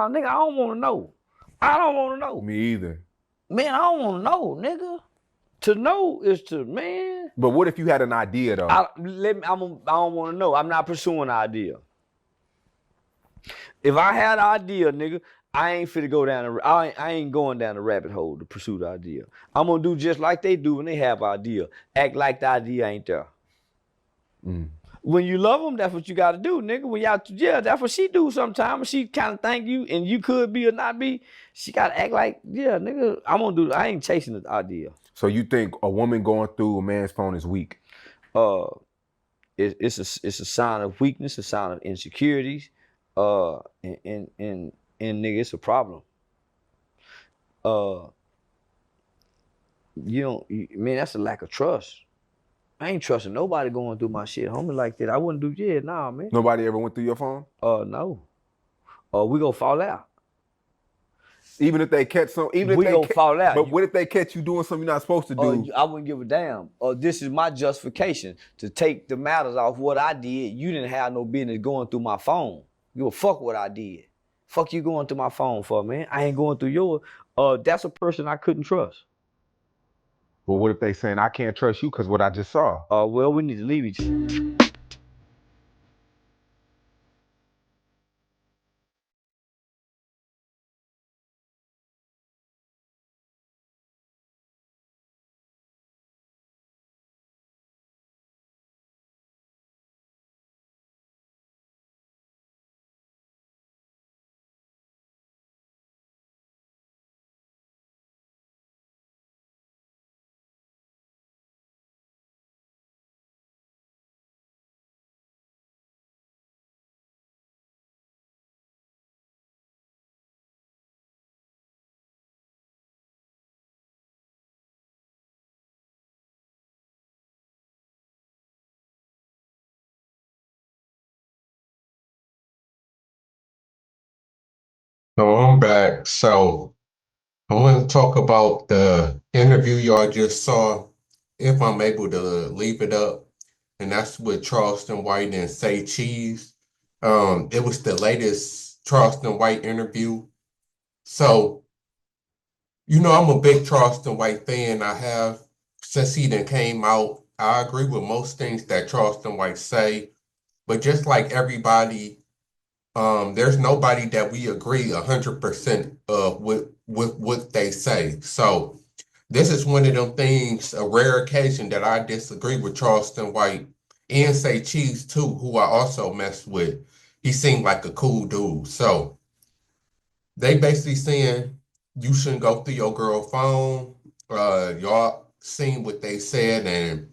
Nah, nigga, I don't want to know. I don't want to know. Me either. Man, I don't want to know, nigga. To know is to, man. But what if you had an idea, though? I don't want to know. I'm not pursuing the idea. If I had an idea, nigga, I ain't finna go down. I ain't going down the rabbit hole to pursue the idea. I'm gonna do just like they do when they have an idea. Act like the idea ain't there. When you love them, that's what you got to do, nigga. When y'all, yeah, that's what she do sometimes. She kind of think you, and you could be or not be. She got to act like, yeah, nigga, I'm gonna do. I ain't chasing the idea. So you think a woman going through a man's phone is weak? It's a sign of weakness, a sign of insecurities, and nigga, it's a problem. Man, that's a lack of trust. I ain't trusting nobody going through my shit, homie, like that. I wouldn't do, nah, man. Nobody ever went through your phone? No. We gonna fall out. Even if they catch some, even if we they gonna fall out. But what if they catch you doing something you're not supposed to do? I wouldn't give a damn. This is my justification to take the matters off what I did. You didn't have no business going through my phone. You a fuck what I did. Fuck you going through my phone for, man. I ain't going through yours. That's a person I couldn't trust. Well, what if they saying I can't trust you because what I just saw? Well, we need to leave each other. So I'm back. So I want to talk about the interview y'all just saw, if I'm able to leave it up, and that's with Charleston White and Say Cheese. It was the latest Charleston White interview. So, I'm a big Charleston White fan. I have since he then came out. I agree with most things that Charleston White say, but just like everybody, there's nobody that we agree 100% with what they say. So this is one of them things, a rare occasion that I disagree with Charleston White and Say Cheese too, who I also mess with. He seemed like a cool dude. So they basically saying you shouldn't go through your girl phone. Y'all seen what they said, and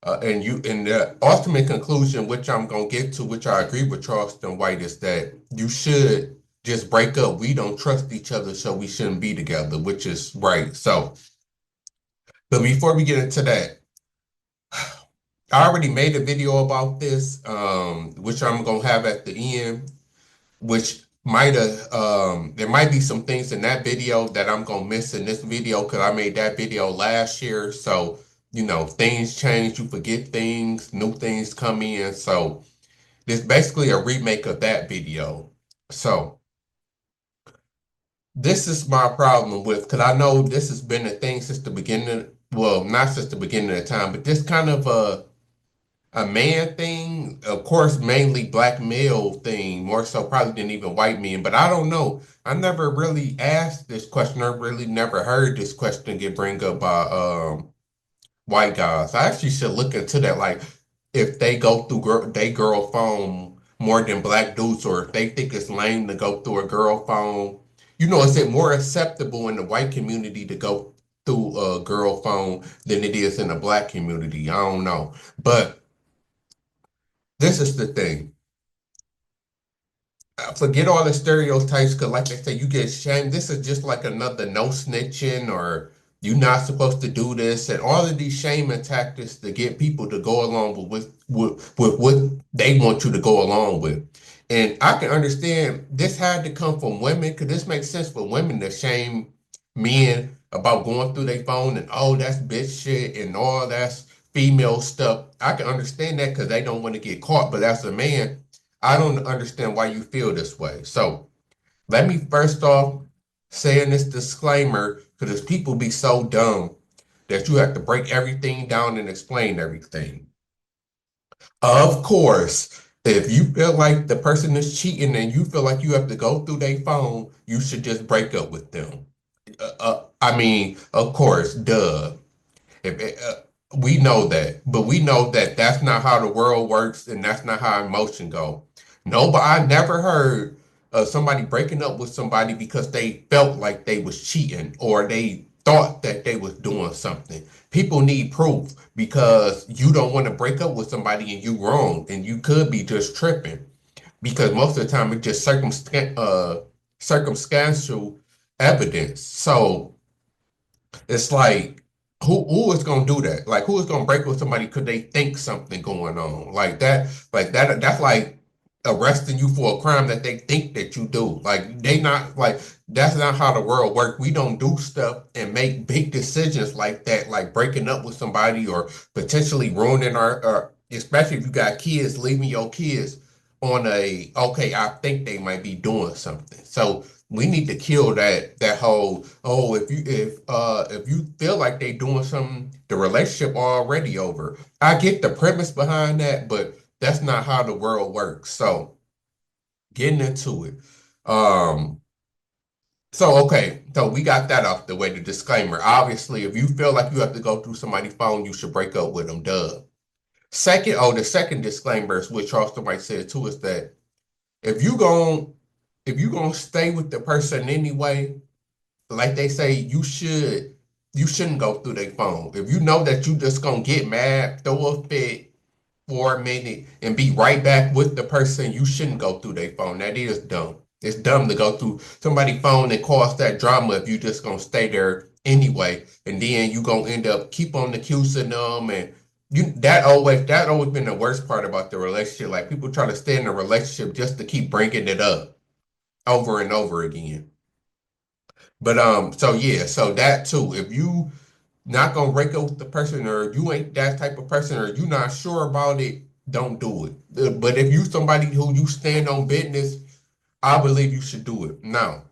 the ultimate conclusion, which I'm gonna get to, which I agree with Charleston White, is that you should just break up. We don't trust each other, so we shouldn't be together, which is right. So, but before we get into that, I already made a video about this, which I'm gonna have at the end, which might have there might be some things in that video that I'm gonna miss in this video because I made that video last year. So, things change, you forget things, new things come in. So this is basically a remake of that video. So this is my problem with, because I know this has been a thing since the beginning, well, not since the beginning of time, but this kind of a man thing, of course, mainly black male thing, more so probably than even white men. But I don't know. I never really asked this question. I really never heard this question get bring up by white guys. I actually should look into that. Like, if they go through they girl phone more than black dudes, or if they think it's lame to go through a girl phone. Is it more acceptable in the white community to go through a girl phone than it is in the black community? I don't know. But this is the thing. Forget all the stereotypes, because like I said, you get shamed. This is just like another no snitching, or you're not supposed to do this, and all of these shaming tactics to get people to go along with what they want you to go along with. And I can understand this had to come from women, because this makes sense for women to shame men about going through their phone and, oh, that's bitch shit and all that's female stuff. I can understand that because they don't want to get caught. But as a man, I don't understand why you feel this way. So Let me first off say in this disclaimer, because people be so dumb that you have to break everything down and explain everything. Of course, if you feel like the person is cheating and you feel like you have to go through their phone, you should just break up with them. I mean, of course, duh. If we know that, but we know that that's not how the world works, and that's not how emotion go. No, but I never heard of somebody breaking up with somebody because they felt like they was cheating or they thought that they was doing something. People need proof because you don't want to break up with somebody and you wrong, and you could be just tripping because most of the time it's just circumstantial evidence. So it's like who is gonna do that? Like who is gonna break with somebody because they think something going on? That's like arresting you for a crime that they think that you do. Like they not like that's not how the world works. We don't do stuff and make big decisions like that, like breaking up with somebody or potentially ruining our especially if you got kids, leaving your kids on a okay, I think they might be doing something. So we need to kill that whole if you feel like they doing something, the relationship already over. I get the premise behind that, but that's not how the world works. So getting into it. Um so we got that off the way, the disclaimer. Obviously, if you feel like you have to go through somebody's phone, you should break up with them, duh. The second disclaimer is what Charleston might say too, is that if you gon' if you gonna stay with the person anyway, like they say, you shouldn't go through their phone. If you know that you just gonna get mad, throw a fit for a minute, and be right back with the person, you shouldn't go through their phone. That is dumb. It's dumb to go through somebody's phone and cause that drama if you just gonna stay there anyway, and then you gonna end up keep on accusing them and. That always been the worst part about the relationship. Like people try to stay in a relationship just to keep bringing it up over and over again. But so yeah, so that too. If you not gonna break up with the person, or you ain't that type of person, or you not sure about it, don't do it. But if you somebody who you stand on business, I believe you should do it. Now,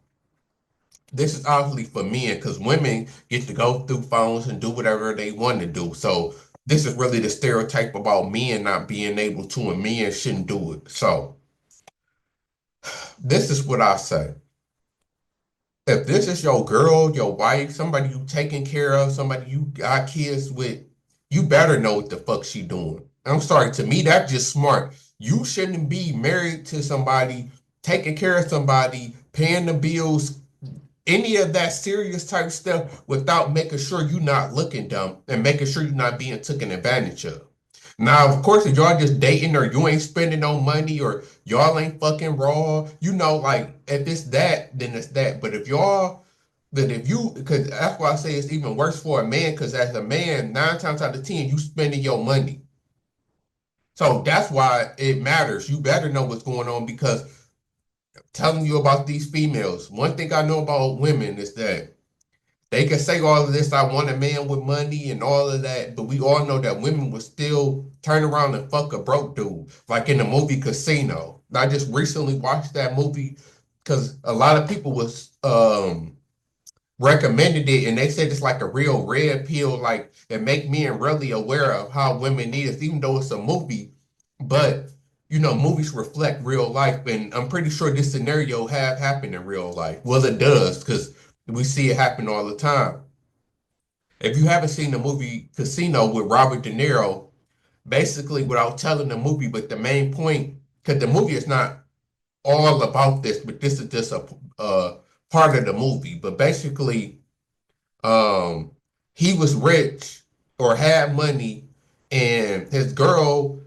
this is obviously for men because women get to go through phones and do whatever they want to do. So this is really the stereotype about men not being able to, and men shouldn't do it. So this is what I say. If this is your girl, your wife, somebody you taking care of, somebody you got kids with, you better know what the fuck she doing. I'm sorry, to me, that's just smart. You shouldn't be married to somebody, taking care of somebody, paying the bills, any of that serious type stuff without making sure you're not looking dumb and making sure you're not being taken advantage of. Now, of course, if y'all just dating or you ain't spending no money or y'all ain't fucking raw, like if it's that, then it's that. Because that's why I say it's even worse for a man, because as a man, 9 times out of 10, you spending your money. So that's why it matters. You better know what's going on because telling you about these females, one thing I know about women is that they can say all of this, I want a man with money and all of that, but we all know that women will still turn around and fuck a broke dude, like in the movie Casino. I just recently watched that movie because a lot of people was recommended it and they said it's like a real red pill, like it make men really aware of how women is, even though it's a movie, but movies reflect real life, and I'm pretty sure this scenario have happened in real life. Well, it does because we see it happen all the time. If you haven't seen the movie Casino with Robert De Niro, basically without telling the movie, but the main point, because the movie is not all about this, but this is just a part of the movie. But basically, um, he was rich or had money, and his girl,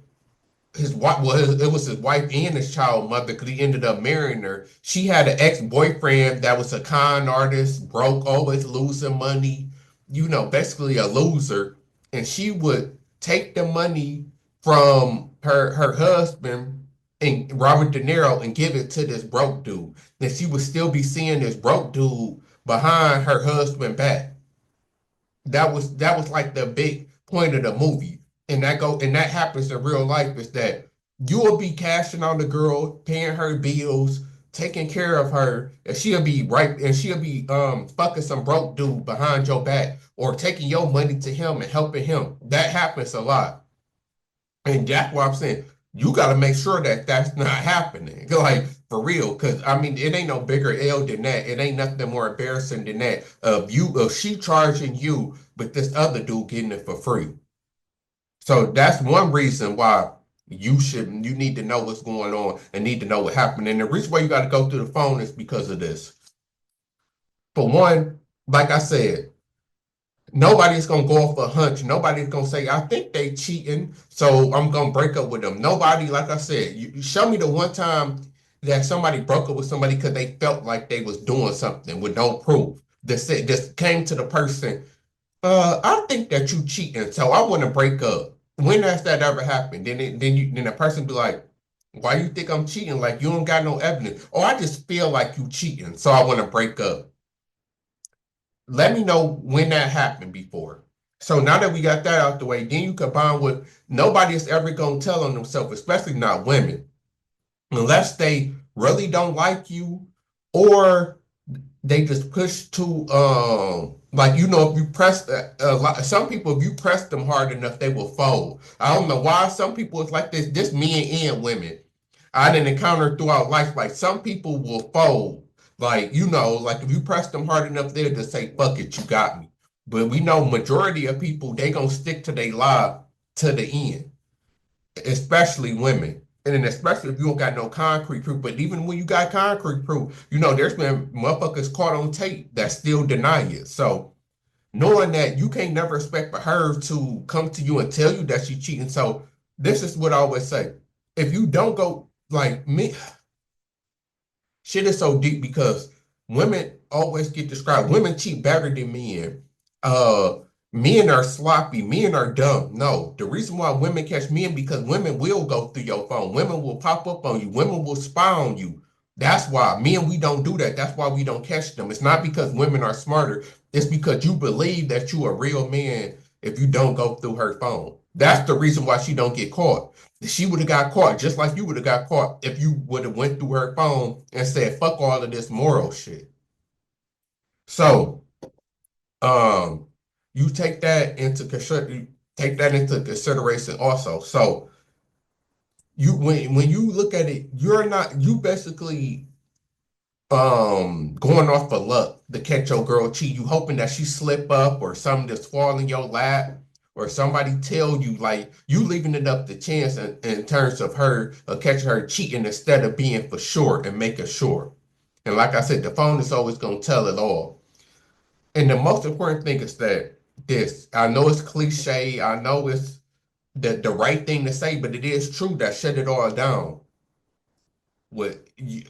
his wife, it was his wife and his child mother, because he ended up marrying her. She had an ex-boyfriend that was a con artist, broke, always losing money, basically a loser. And she would take the money from her husband and Robert De Niro and give it to this broke dude. And she would still be seeing this broke dude behind her husband back. That was like the big point of the movie. And that happens in real life is that you will be cashing on the girl, paying her bills, taking care of her, and she'll be fucking some broke dude behind your back or taking your money to him and helping him. That happens a lot. And that's why I'm saying you got to make sure that that's not happening. Like, for real, because I mean, it ain't no bigger L than that. It ain't nothing more embarrassing than that of she charging you, but this other dude getting it for free. So that's one reason why you need to know what's going on and need to know what happened. And the reason why you got to go through the phone is because of this. For one, like I said, nobody's gonna go off a hunch. Nobody's gonna say, I think they cheating, so I'm gonna break up with them. Nobody, like I said, you show me the one time that somebody broke up with somebody because they felt like they was doing something with no proof. Just came to the person, I think that you cheating, so I want to break up. When has that ever happened? Then the person be like, why you think I'm cheating? Like, you don't got no evidence. Oh, I just feel like you cheating, so I want to break up. Let me know when that happened before. So now that we got that out the way, then you combine with nobody is ever gonna tell on themselves, especially not women, unless they really don't like you or they just push to like, you know, if you press some people, if you press them hard enough, they will fold. I don't know why some people it's like this men and women I didn't encounter throughout life. Like, some people will fold, like, you know, like if you press them hard enough, they'll just say, fuck it, you got me. But we know majority of people, they gonna stick to their lie to the end, especially women. And then especially if you don't got no concrete proof. But even when you got concrete proof, you know, there's been motherfuckers caught on tape that still deny it. So knowing that, you can't never expect for her to come to you and tell you that she's cheating. So this is what I always say. If you don't go, like me, shit is so deep because women always get described. Women cheat better than men. Uh, Men are sloppy. Men are dumb. No, the reason why women catch men because women will go through your phone. Women will pop up on you. Women will spy on you. That's why men, we don't do that. That's why we don't catch them. It's not because women are smarter. It's because you believe that you a real man if you don't go through her phone. That's the reason why she don't get caught. She would have got caught just like you would have got caught if you would have went through her phone and said, fuck all of this moral shit. So, um, you take that into consideration also. So when you look at it, you basically going off of luck to catch your girl cheat. You hoping that she slip up or something just fall in your lap or somebody tell you, like, you leaving it up to chance in terms of her catching her cheating instead of being for sure and making sure. And like I said, the phone is always going to tell it all. And the most important thing is that I know it's cliche, I know it's the right thing to say, but it is true that shut it all down.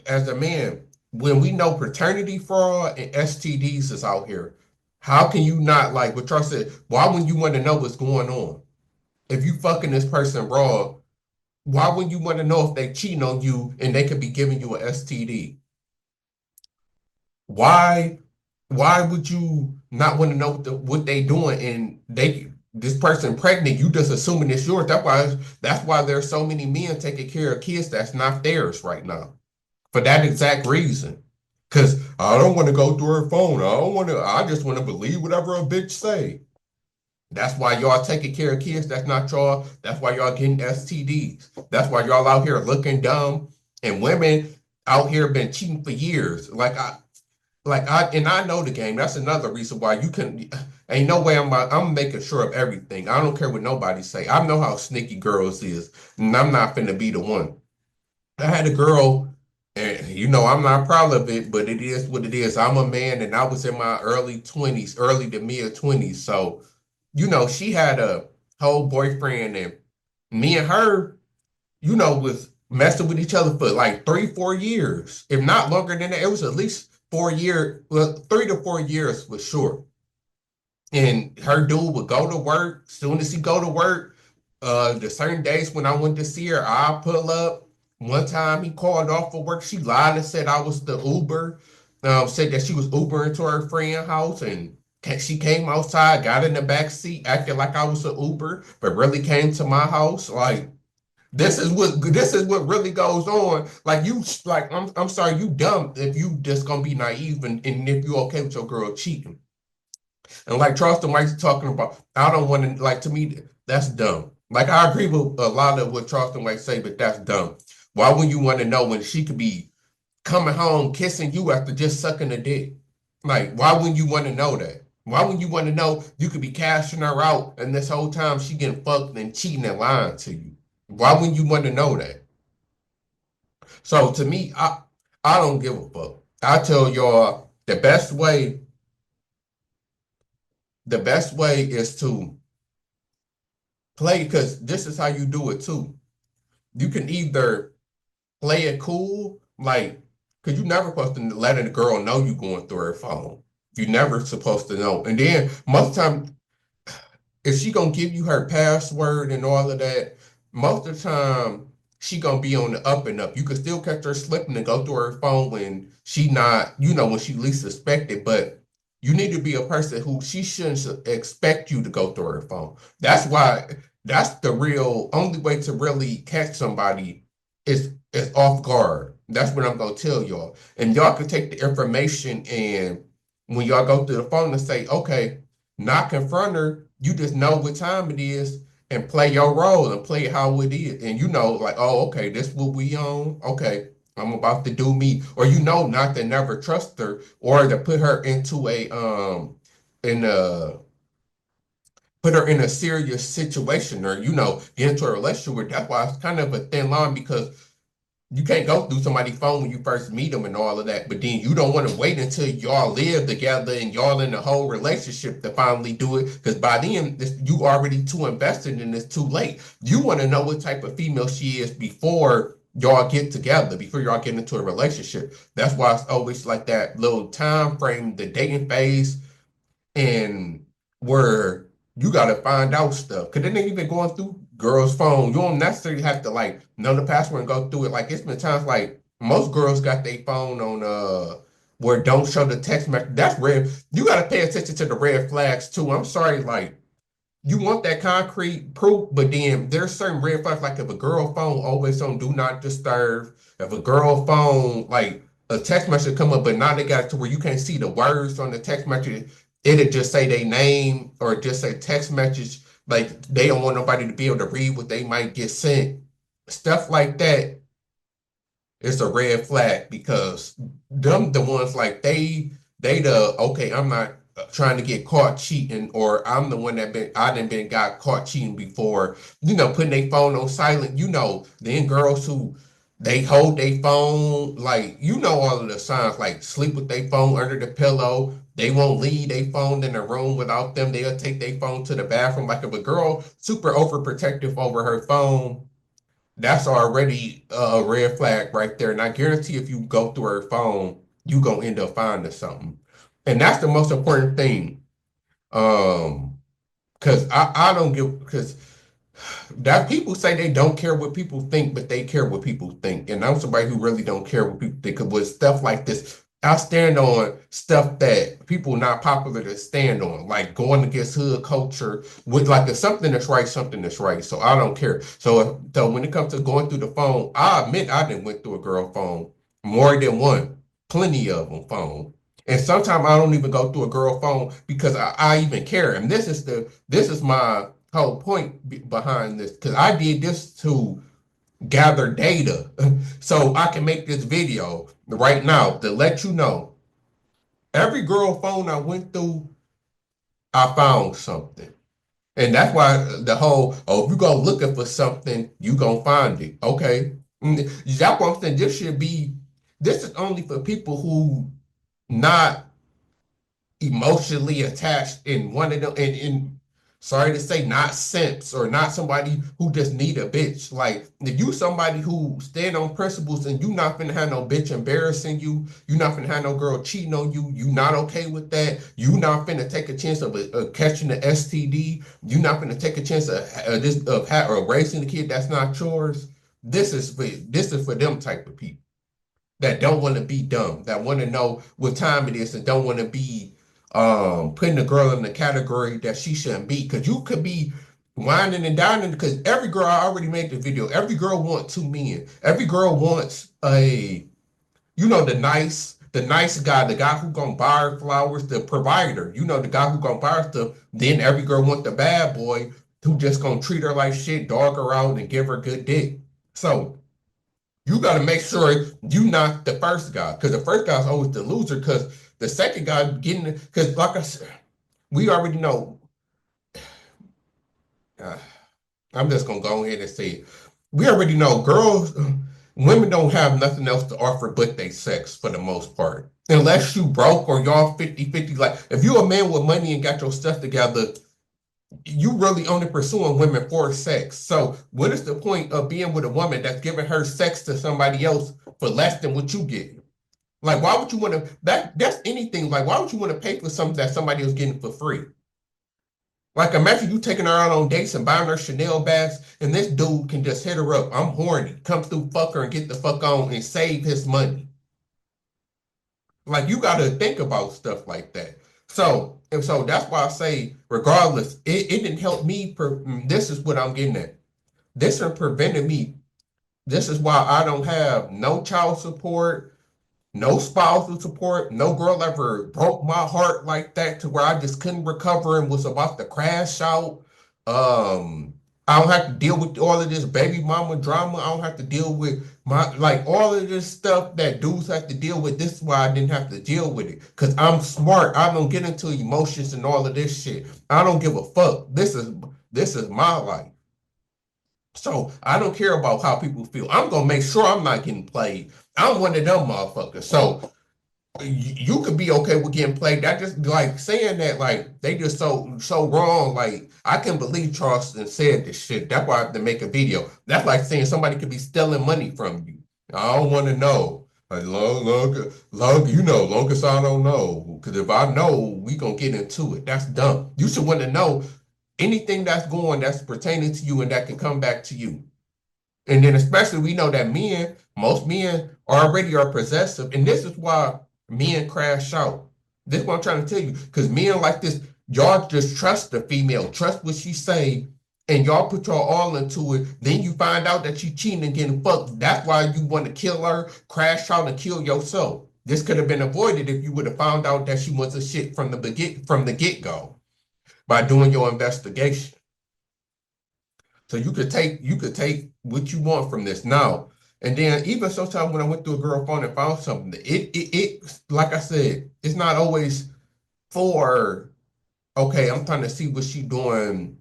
As a man, when we know paternity fraud and STDs is out here, how can you not, like what y'all said, why wouldn't you want to know what's going on? If you fucking this person raw, why wouldn't you want to know if they cheating on you and they could be giving you an STD? Why would you not want to know what they doing and this person pregnant, you just assuming it's yours. That's why there's so many men taking care of kids that's not theirs right now. For that exact reason. Cause I don't want to go through her phone. I just want to believe whatever a bitch say. That's why y'all taking care of kids that's not y'all. That's why y'all getting STDs. That's why y'all out here looking dumb. And women out here been cheating for years. And I know the game. That's another reason why you can. Ain't no way I'm making sure of everything. I don't care what nobody say. I know how sneaky girls is, and I'm not finna be the one. I had a girl, and you know I'm not proud of it, but it is what it is. I'm a man, and I was in my early 20s, early to mid 20s. So, you know, she had a whole boyfriend, and me and her, you know, was messing with each other for like 3-4 years, if not longer than that. It was at least 4 years, well, 3 to 4 years for sure. And her dude would go to work. Soon as he go to work, the certain days when I went to see her, I'll pull up. One time he called off for work. She lied and said I was the Uber. Said that she was Ubering to her friend's house, and she came outside, got in the back seat, acting like I was an Uber, but really came to my house. Like, This is what really goes on. Like I'm sorry, you dumb if you just gonna be naive and if you okay with your girl cheating. And like Charleston White's talking about, I don't want to like to me, that's dumb. Like I agree with a lot of what Charleston White say, but that's dumb. Why would you want to know when she could be coming home kissing you after just sucking a dick? Like, why wouldn't you want to know that? Why wouldn't you want to know you could be cashing her out and this whole time she getting fucked and cheating and lying to you? Why wouldn't you want to know that? So to me, I don't give a fuck. I tell y'all the best way is to play because this is how you do it too. You can either play it cool, like, because you never supposed to let a girl know you going through her phone. You never supposed to know. And then most of the time, if she gonna give you her password and all of that, most of the time she gonna be on the up and up. You could still catch her slipping and go through her phone when she not, when she least suspected, but you need to be a person who she shouldn't expect you to go through her phone. That's the real only way to really catch somebody is off guard. That's what I'm gonna tell y'all. And y'all can take the information and when y'all go through the phone and say, okay, not confront her, you just know what time it is and play your role and play how it is. And like, oh, okay, this what we on. Okay, I'm about to do me. Or not to never trust her or to put her into in a put her in a serious situation or get into a relationship with. That's why it's kind of a thin line because you can't go through somebody's phone when you first meet them and all of that, but then you don't want to wait until y'all live together and y'all in the whole relationship to finally do it, because by then you already too invested and it's too late. You want to know what type of female she is before y'all get together, before y'all get into a relationship. That's why it's always like that little time frame, the dating phase, and where you gotta find out stuff. Cause then they even going through girls' phone. You don't necessarily have to like know the password and go through it. Like it's been times like most girls got their phone on where don't show the text message. That's red. You gotta pay attention to the red flags too. I'm sorry, like you want that concrete proof, but then there's certain red flags. Like if a girl phone always on do not disturb, if a girl phone like a text message come up, but now they got it to where you can't see the words on the text message. It'll just say their name or just say text message. Like they don't want nobody to be able to read what they might get sent. Stuff like that is a red flag because them the ones like they the okay, I'm not trying to get caught cheating, or I'm the one I done been got caught cheating before, putting their phone on silent, then girls who they hold their phone, like all of the signs, like sleep with their phone under the pillow. They won't leave their phone in the room without them. They'll take their phone to the bathroom. Like if a girl super overprotective over her phone, that's already a red flag right there. And I guarantee if you go through her phone, you gonna end up finding something. And that's the most important thing. Because I don't give because that people say they don't care what people think, but they care what people think. And I'm somebody who really don't care what people think. 'Cause with stuff like this, I stand on stuff that people not popular to stand on, like going against hood culture with like if something that's right, something that's right. So I don't care. So when it comes to going through the phone, I admit I didn't went through a girl phone more than one, plenty of them phone. And sometimes I don't even go through a girl phone because I even care. And this is my whole point behind this because I did this to gather data so I can make this video right now to let you know every girl phone I went through, I found something. And that's why the whole, oh, if you go looking for something, you gonna find it. Okay. That's what I'm saying. This is only for people who not emotionally attached in one of them and sorry to say not simps or not somebody who just need a bitch. Like if you somebody who stand on principles and you not finna have no bitch embarrassing you, you not finna have no girl cheating on you, you not okay with that, you not finna take a chance of catching the STD, you not finna take a chance of raising the kid that's not yours. This is for them type of people that don't want to be dumb, that want to know what time it is and don't want to be putting a girl in the category that she shouldn't be. Because you could be whining and dining because every girl, I already made the video. Every girl wants 2 men. Every girl wants the nice guy, the guy who gonna buy her flowers, the provider. The guy who gonna buy her stuff. Then every girl want the bad boy who just gonna treat her like shit, dog her out, and give her good dick. So you got to make sure you not the first guy, because the first guy's always the loser. Because the second guy because like I said, we already know. I'm just gonna go ahead and say it. We already know women don't have nothing else to offer but they sex for the most part. Unless you broke or y'all 50-50. Like if you a man with money and got your stuff together, you really only pursuing women for sex. So what is the point of being with a woman that's giving her sex to somebody else for less than what you get? Like, why would you want to, that's anything. Like, why would you want to pay for something that somebody else getting for free? Like, imagine you taking her out on dates and buying her Chanel bags, and this dude can just hit her up. I'm horny. Come through, fuck her, and get the fuck on and save his money. Like, you got to think about stuff like that. So that's why I say, regardless, it didn't help me. This is what I'm getting at. This prevented me. This is why I don't have no child support, no spousal support. No girl ever broke my heart like that to where I just couldn't recover and was about to crash out. I don't have to deal with all of this baby mama drama. I don't have to deal with all of this stuff that dudes have to deal with. This is why I didn't have to deal with it. Because I'm smart. I don't get into emotions and all of this shit. I don't give a fuck. This is my life. So I don't care about how people feel. I'm gonna make sure I'm not getting played. I'm one of them motherfuckers. So you could be okay with getting played. That just like saying that, like they just so wrong. Like I can't believe Charleston said this shit. That's why I have to make a video. That's like saying somebody could be stealing money from you. I don't want to know. Like, long as I don't know. Because if I know, we gonna get into it. That's dumb. You should want to know anything that's pertaining to you and that can come back to you. And then especially we know that most men already are possessive. And this is why men crash out. This is what I'm trying to tell you. Because men like this, y'all just trust the female, trust what she say, and y'all put y'all all into it. Then you find out that she cheating and getting fucked. That's why you want to kill her, crash out, and kill yourself. This could have been avoided if you would have found out that she was a shit from the get-go by doing your investigation. So you could take what you want from this now. And then even sometimes when I went through a girl phone and found something, it like I said, it's not always for okay, I'm trying to see what she doing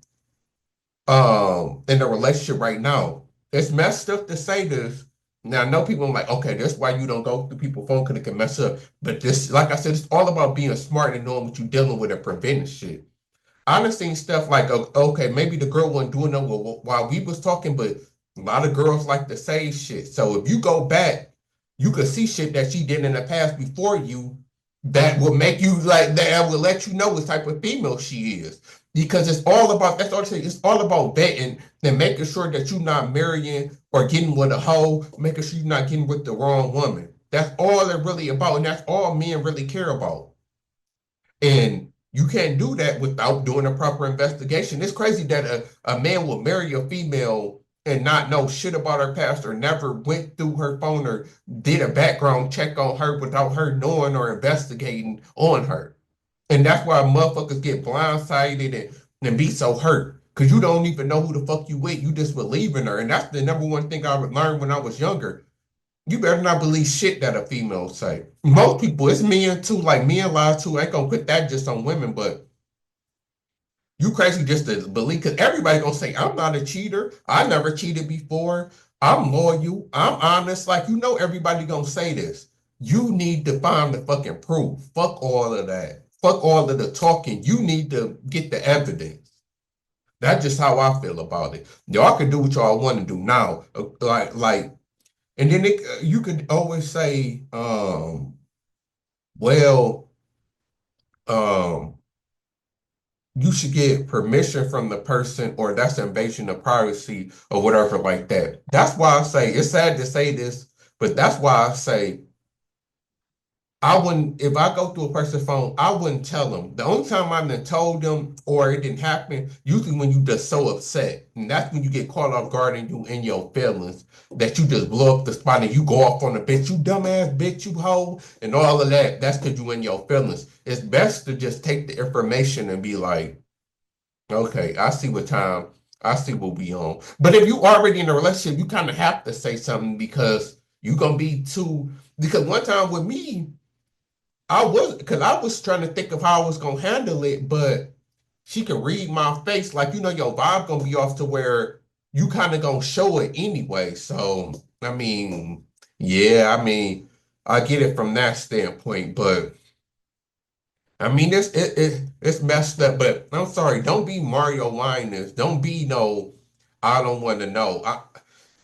in the relationship right now. It's messed up to say this. Now I know people are like, okay, that's why you don't go through people's phone because it can mess up. But this, like I said, it's all about being smart and knowing what you're dealing with and preventing shit. I done seen stuff like, okay, maybe the girl wasn't doing that while we was talking, but a lot of girls like to say shit. So if you go back, you could see shit that she did in the past before you that will make you like, that will let you know what type of female she is. Because it's all about, that's all I say, it's all about vetting and making sure that you're not marrying or getting with a hoe, making sure you're not getting with the wrong woman. That's all they're really about, and that's all men really care about. And you can't do that without doing a proper investigation. It's crazy that a man will marry a female and not know shit about her past or never went through her phone or did a background check on her without her knowing or investigating on her. And that's why motherfuckers get blindsided and be so hurt. Because you don't even know who the fuck you with. You just believe in her. And that's the number one thing I learned when I was younger. You better not believe shit that a female say. Most people, it's men too, like men lie too. I ain't gonna put that just on women, but you crazy just to believe, because everybody gonna say, I'm not a cheater. I never cheated before. I'm loyal. I'm honest. Like, everybody gonna say this. You need to find the fucking proof. Fuck all of that. Fuck all of the talking. You need to get the evidence. That's just how I feel about it. Y'all can do what y'all want to do now. And then you could always say, you should get permission from the person, or that's invasion of privacy or whatever like that. That's why I say, it's sad to say this, but that's why I say, I wouldn't, if I go through a person's phone, I wouldn't tell them. The only time I've been told them or it didn't happen, usually when you just so upset. And that's when you get caught off guard and you in your feelings, that you just blow up the spot and you go off on the bitch, you dumbass bitch, you hoe, and all of that. That's because you in your feelings. It's best to just take the information and be like, okay, I see what we on. But if you already in a relationship, you kind of have to say something because you gonna be too, because one time with me, because I was trying to think of how I was gonna handle it, but she could read my face, like your vibe gonna be off to where you kind of gonna show it anyway. So I mean, yeah, I mean, I get it from that standpoint, but I mean, it's messed up. But I'm sorry, don't be Mario Winans. Don't be no, I don't want to know.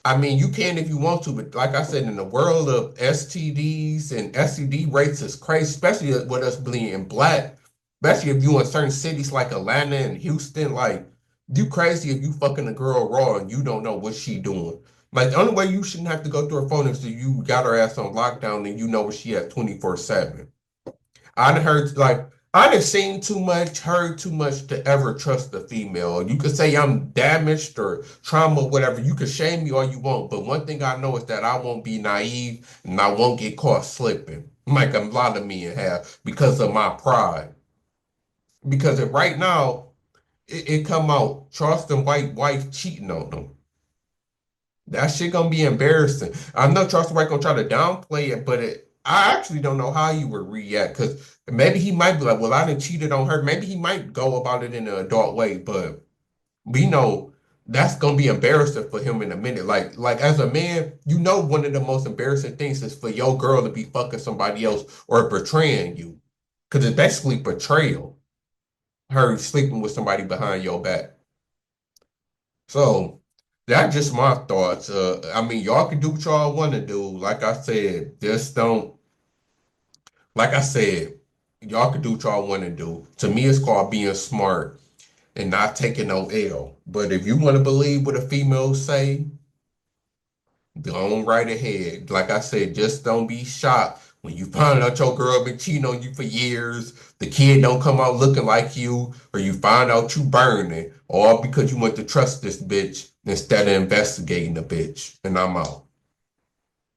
I mean, you can if you want to, but like I said, in the world of STDs and STD rates is crazy, especially with us being black, especially if you in certain cities like Atlanta and Houston, like you crazy if you fucking a girl raw and you don't know what she doing. Like the only way you shouldn't have to go through her phone is if you got her ass on lockdown and you know where she at 24/7. I done heard I done seen too much, heard too much to ever trust a female. You could say I'm damaged or trauma, whatever. You can shame me all you want, but one thing I know is that I won't be naive and I won't get caught slipping, like a lot of men have, because of my pride. Because right now, it come out Charleston White wife cheating on them. That shit gonna be embarrassing. I know Charleston White gonna try to downplay it, but I actually don't know how he would react because maybe he might be like, "Well, I didn't cheated on her." Maybe he might go about it in an adult way, but we know that's gonna be embarrassing for him in a minute. Like as a man, one of the most embarrassing things is for your girl to be fucking somebody else or betraying you, because it's basically betrayal. Her sleeping with somebody behind your back. So that's just my thoughts. I mean, y'all can do what y'all want to do. Like I said, just don't. Like I said, y'all can do what y'all want to do. To me, it's called being smart and not taking no L. But if you want to believe what a female say, go on right ahead. Like I said, just don't be shocked when you find out your girl been cheating on you for years. The kid don't come out looking like you, or you find out you burning, all because you want to trust this bitch instead of investigating the bitch. And I'm out.